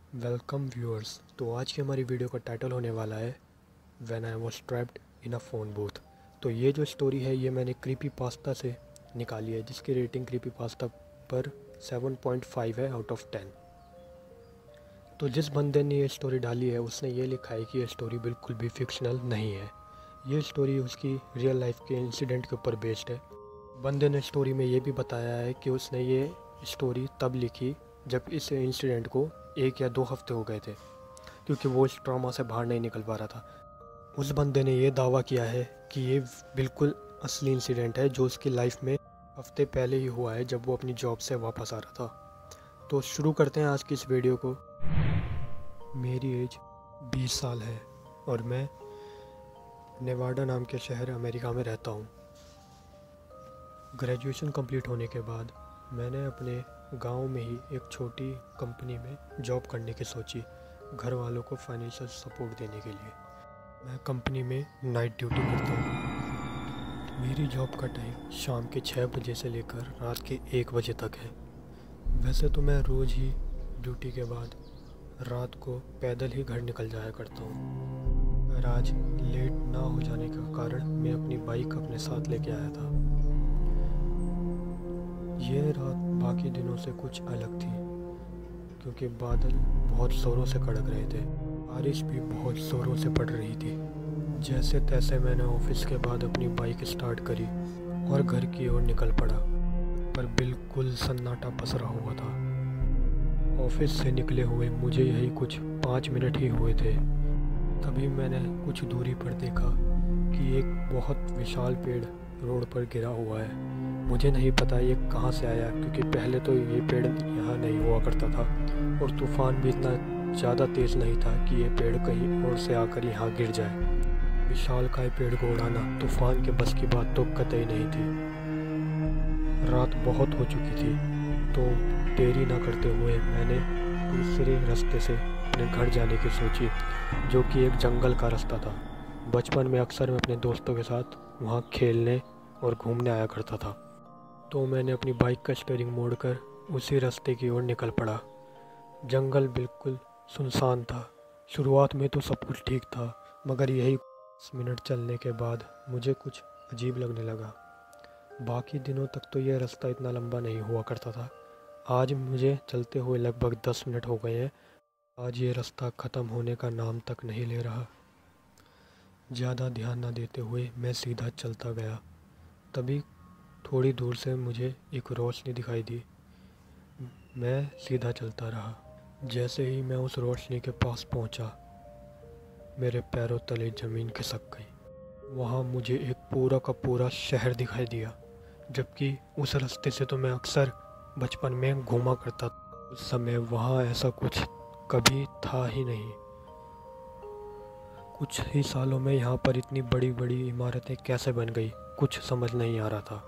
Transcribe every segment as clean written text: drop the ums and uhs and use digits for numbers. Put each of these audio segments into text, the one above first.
Welcome viewers. तो आज की हमारी वीडियो का टाइटल होने वाला है when I was trapped in a phone booth. तो ये जो स्टोरी है ये मैंने क्रीपी पास्ता से निकाली है, जिसकी रेटिंग क्रीपी पास्ता पर 7.5 है आउट ऑफ 10। तो जिस बंदे ने ये स्टोरी डाली है उसने ये लिखा है कि ये स्टोरी बिल्कुल भी फिक्शनल नहीं है। ये स्टोरी उसकी रियल लाइफ के इंसिडेंट के ऊपर बेस्ड है। बंदे ने स्टोरी में ये भी बताया है कि उसने ये स्टोरी तब लिखी जब इस इंसिडेंट को 1 या 2 हफ्ते हो गए थे, क्योंकि वो इस ट्रॉमा से बाहर नहीं निकल पा रहा था। उस बंदे ने ये दावा किया है कि ये बिल्कुल असली इंसिडेंट है जो उसकी लाइफ में हफ्ते पहले ही हुआ है जब वो अपनी जॉब से वापस आ रहा था। तो शुरू करते हैं आज की इस वीडियो को। मेरी एज 20 साल है और मैं नेवाडा नाम के शहर अमेरिका में रहता हूँ। ग्रेजुएशन कंप्लीट होने के बाद मैंने अपने गांव में ही एक छोटी कंपनी में जॉब करने की सोची, घर वालों को फाइनेंशियल सपोर्ट देने के लिए। मैं कंपनी में नाइट ड्यूटी करता हूँ। मेरी जॉब का टाइम शाम के 6 बजे से लेकर रात के 1 बजे तक है। वैसे तो मैं रोज़ ही ड्यूटी के बाद रात को पैदल ही घर निकल जाया करता हूँ, पर आज लेट ना हो जाने का कारण मैं अपनी बाइक अपने साथ लेके आया था। ये रात बाकी दिनों से कुछ अलग थी, क्योंकि बादल बहुत ज़ोरों से कड़क रहे थे, बारिश भी बहुत ज़ोरों से पड़ रही थी। जैसे तैसे मैंने ऑफिस के बाद अपनी बाइक स्टार्ट करी और घर की ओर निकल पड़ा, पर बिल्कुल सन्नाटा पसरा हुआ था। ऑफिस से निकले हुए मुझे यही कुछ 5 मिनट ही हुए थे, तभी मैंने कुछ दूरी पर देखा कि एक बहुत विशाल पेड़ रोड पर गिरा हुआ है। मुझे नहीं पता ये कहाँ से आया, क्योंकि पहले तो ये पेड़ यहाँ नहीं हुआ करता था और तूफ़ान भी इतना ज़्यादा तेज़ नहीं था कि ये पेड़ कहीं और से आकर यहाँ गिर जाए। विशालकाय पेड़ को उड़ाना तूफ़ान के बस की बात तो कतई नहीं थी। रात बहुत हो चुकी थी, तो देरी ना करते हुए मैंने दूसरे रास्ते से अपने घर जाने की सोची, जो कि एक जंगल का रास्ता था। बचपन में अक्सर मैं अपने दोस्तों के साथ वहाँ खेलने और घूमने आया करता था, तो मैंने अपनी बाइक का स्टीयरिंग मोड़कर उसी रास्ते की ओर निकल पड़ा। जंगल बिल्कुल सुनसान था। शुरुआत में तो सब कुछ ठीक था, मगर यही 10 मिनट चलने के बाद मुझे कुछ अजीब लगने लगा। बाकी दिनों तक तो यह रास्ता इतना लंबा नहीं हुआ करता था। आज मुझे चलते हुए लगभग 10 मिनट हो गए हैं। आज ये रास्ता ख़त्म होने का नाम तक नहीं ले रहा। ज़्यादा ध्यान न देते हुए मैं सीधा चलता गया। तभी थोड़ी दूर से मुझे एक रोशनी दिखाई दी। मैं सीधा चलता रहा। जैसे ही मैं उस रोशनी के पास पहुंचा, मेरे पैरों तले ज़मीन खिसक गई। वहां मुझे एक पूरा का पूरा शहर दिखाई दिया, जबकि उस रास्ते से तो मैं अक्सर बचपन में घूमा करता था। उस समय वहां ऐसा कुछ कभी था ही नहीं। कुछ ही सालों में यहाँ पर इतनी बड़ी बड़ी इमारतें कैसे बन गई, कुछ समझ नहीं आ रहा था।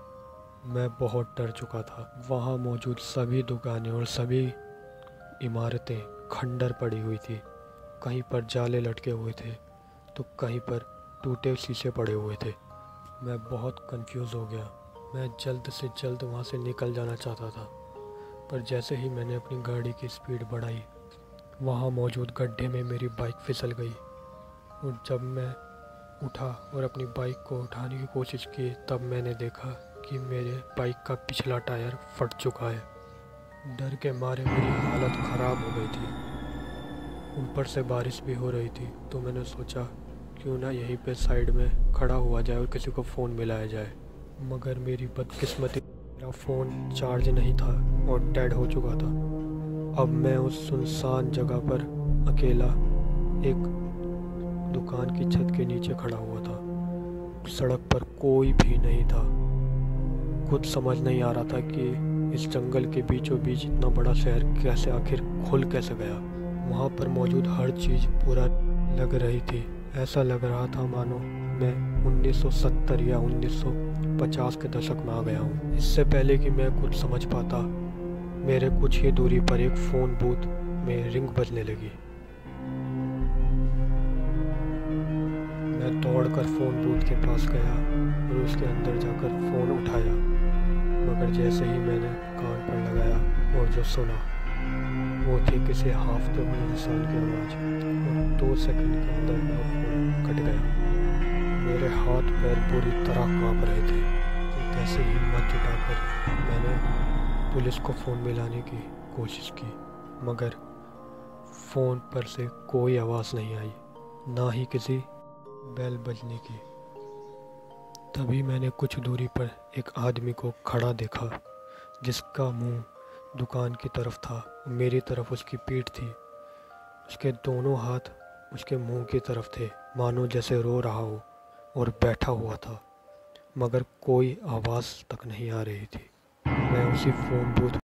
मैं बहुत डर चुका था। वहाँ मौजूद सभी दुकानें और सभी इमारतें खंडर पड़ी हुई थी। कहीं पर जाले लटके हुए थे तो कहीं पर टूटे शीशे पड़े हुए थे। मैं बहुत कंफ्यूज हो गया। मैं जल्द से जल्द वहाँ से निकल जाना चाहता था, पर जैसे ही मैंने अपनी गाड़ी की स्पीड बढ़ाई, वहाँ मौजूद गड्ढे में मेरी बाइक फिसल गई। और जब मैं उठा और अपनी बाइक को उठाने की कोशिश की, तब मैंने देखा कि मेरे बाइक का पिछला टायर फट चुका है। डर के मारे मेरी हालत ख़राब हो गई थी। ऊपर से बारिश भी हो रही थी, तो मैंने सोचा क्यों ना यहीं पे साइड में खड़ा हुआ जाए और किसी को फ़ोन मिलाया जाए। मगर मेरी बदकिस्मती, मेरा फ़ोन चार्ज नहीं था और डेड हो चुका था। अब मैं उस सुनसान जगह पर अकेला एक दुकान की छत के नीचे खड़ा हुआ था। सड़क पर कोई भी नहीं था। कुछ समझ नहीं आ रहा था कि इस जंगल के बीचों बीच इतना बड़ा शहर कैसे आखिर खुल कैसे गया। वहाँ पर मौजूद हर चीज़ पूरा लग रही थी। ऐसा लग रहा था मानो मैं 1970 या 1950 के दशक में आ गया हूँ। इससे पहले कि मैं कुछ समझ पाता, मेरे कुछ ही दूरी पर एक फ़ोन बूथ में रिंग बजने लगी। मैं दौड़कर फ़ोन बूथ के पास गया और उसके अंदर जाकर फ़ोन उठाया, मगर जैसे ही मैंने कान पर लगाया और जो सुना, वो थी किसी हाफते हुए इंसान की आवाज़, और 2 सेकंड के अंदर मेरा फ़ोन कट गया। मेरे हाथ पैर पूरी तरह कांप रहे थे। तो कैसे हिम्मत जुटाकर मैंने पुलिस को फ़ोन मिलाने की कोशिश की, मगर फ़ोन पर से कोई आवाज़ नहीं आई, ना ही किसी बेल बजने की। तभी मैंने कुछ दूरी पर एक आदमी को खड़ा देखा, जिसका मुंह दुकान की तरफ था, मेरी तरफ उसकी पीठ थी। उसके दोनों हाथ उसके मुंह की तरफ थे, मानो जैसे रो रहा हो, और बैठा हुआ था, मगर कोई आवाज़ तक नहीं आ रही थी। मैं उसी फ़ोन बूथ